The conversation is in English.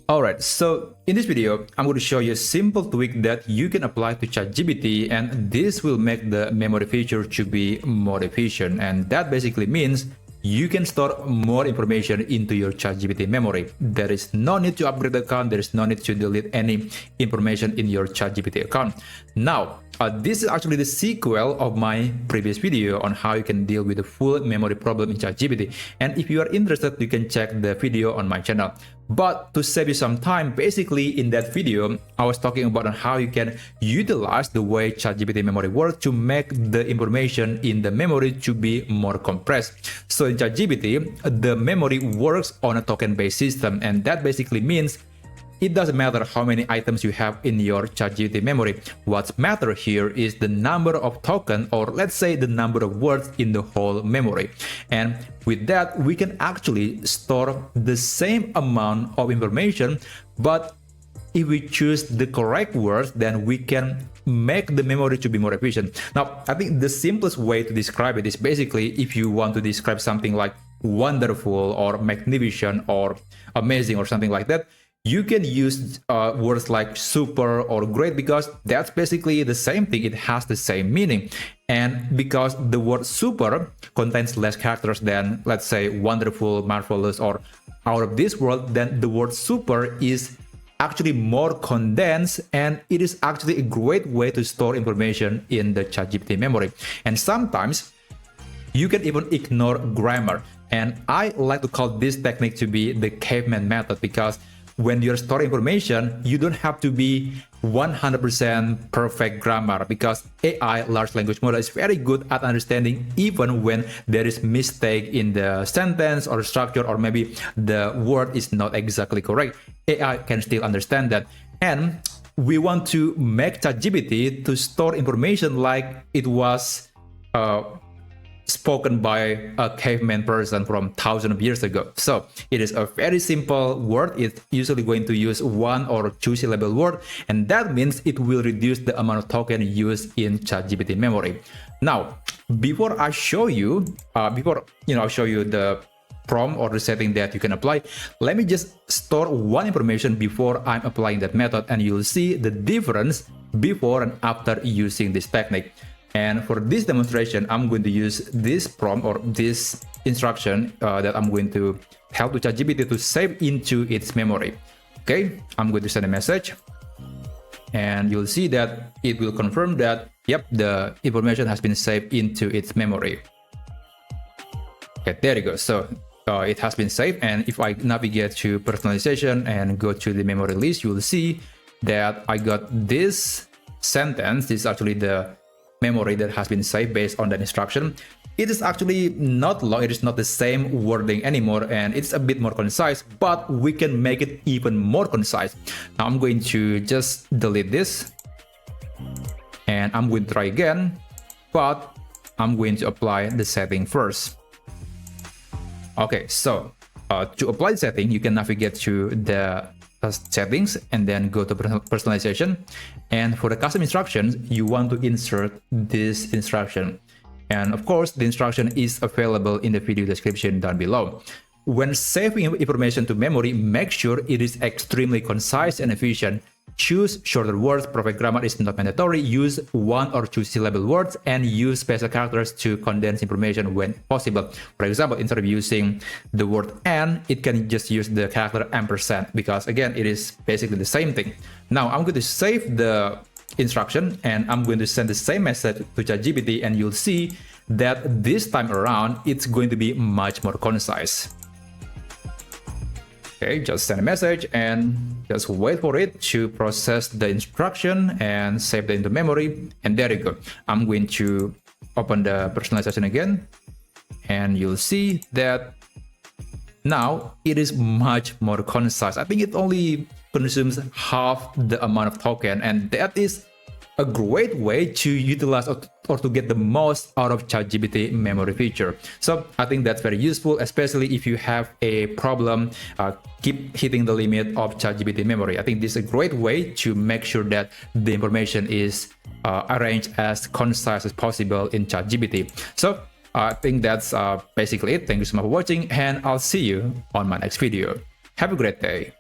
Alright, so in this video, I'm going to show you a simple tweak that you can apply to ChatGPT, and this will make the memory feature to be more efficient. And that basically means you can store more information into your ChatGPT memory. There is no need to upgrade the account. There is no need to delete any information in your ChatGPT account. Now, this is actually the sequel of my previous video on how you can deal with the full memory problem in ChatGPT. And if you are interested, you can check the video on my channel. But to save you some time, basically in that video, I was talking about how you can utilize the way ChatGPT memory works to make the information in the memory to be more compressed. So in ChatGPT, the memory works on a token-based system, and that basically means it doesn't matter how many items you have in your ChatGPT memory. What matters here is the number of tokens, or let's say the number of words in the whole memory. And with that, we can actually store the same amount of information, but if we choose the correct words, then we can make the memory to be more efficient. Now, I think the simplest way to describe it is basically if you want to describe something like wonderful or magnificent or amazing or something like that, you can use words like super or great, because that's basically the same thing. It has the same meaning. And because the word super contains less characters than, let's say, wonderful, marvelous, or out of this world, then the word super is actually more condensed, and it is actually a great way to store information in the ChatGPT memory. And sometimes you can even ignore grammar. And I like to call this technique to be the caveman method, because when you're storing information, you don't have to be 100% perfect grammar, because AI, large language model, is very good at understanding even when there is mistake in the sentence or structure, or maybe the word is not exactly correct. AI can still understand that. And we want to make ChatGPT to store information like it was spoken by a caveman person from thousands of years ago. So it is a very simple word. It's usually going to use 1 or 2 syllable word, and that means it will reduce the amount of token used in ChatGPT memory. Now, before I show you, I'll show you the prompt or the setting that you can apply, let me just store one information before I'm applying that method, and you'll see the difference before and after using this technique. And for this demonstration, I'm going to use this prompt or this instruction that I'm going to help to ChatGPT to save into its memory. Okay, I'm going to send a message, and you'll see that it will confirm that, yep, the information has been saved into its memory. Okay, there you go. So it has been saved. And if I navigate to personalization and go to the memory list, you will see that I got this sentence. This is actually the memory that has been saved based on that instruction. It is actually not long, it is not the same wording anymore, and it's a bit more concise, but we can make it even more concise. Now I'm going to just delete this, and I'm going to try again, but I'm going to apply the setting first. Okay, so to apply the setting, you can navigate to the settings and then go to personalization, and for the custom instructions, you want to insert this instruction, and of course the instruction is available in the video description down below. When saving information to memory, make sure it is extremely concise and efficient. Choose shorter words. Perfect grammar is not mandatory. Use 1 or 2 syllable words, and use special characters to condense information when possible. For example, instead of using the word "and", it can just use the character ampersand, because again, it is basically the same thing. Now I'm going to save the instruction, and I'm going to send the same message to ChatGPT, and you'll see that this time around it's going to be much more concise. Okay, just send a message and just wait for it to process the instruction and save that into memory. And there you go. I'm going to open the personalization again, and you'll see that now it is much more concise. I think it only consumes half the amount of token, and that is a great way to utilize or to get the most out of ChatGPT memory feature. So I think that's very useful, especially if you have a problem, keep hitting the limit of ChatGPT memory. I think this is a great way to make sure that the information is arranged as concise as possible in ChatGPT. So I think that's basically it. Thank you so much for watching, and I'll see you on my next video. Have a great day.